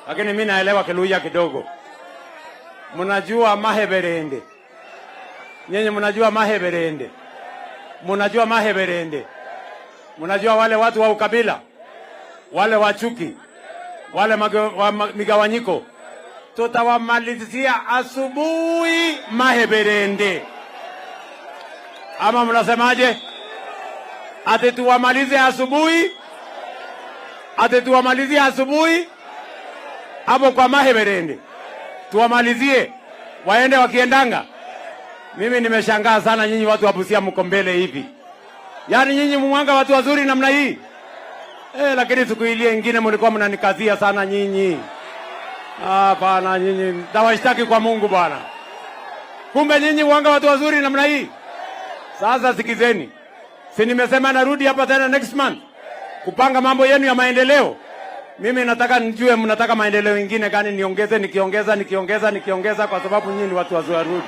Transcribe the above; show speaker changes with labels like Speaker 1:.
Speaker 1: lakini mimi naelewa Kiluhya kidogo. Mnajua maheberende? Nyenye mnajua maheberende? Mnajua maheberende? Mnajua wale watu wa ukabila, wale wa chuki, wale migawanyiko? Tutawamalizia asubuhi maheberende. Ama mnasemaje? Ate tuwamalize asubuhi? Ate tuwamalizie asubuhi? Hapo kwa maheberende tuwamalizie waende wakiendanga. Mimi nimeshangaa sana nyinyi watu wa Busia mko mbele hivi. Yaani nyinyi mwanga watu wazuri namna hii. Lakini siku ile nyingine mlikuwa mnanikazia sana nyinyi. Hapana nyinyi, tawashtaki kwa Mungu bwana. Kumbe nyinyi mwanga watu wazuri namna hii. Sasa sikizeni. Si nimesema narudi hapa tena next month kupanga mambo yenu ya maendeleo. Mimi nataka nijue mnataka maendeleo mengine gani niongeze, nikiongeza kwa sababu nyinyi ni watu wazuri.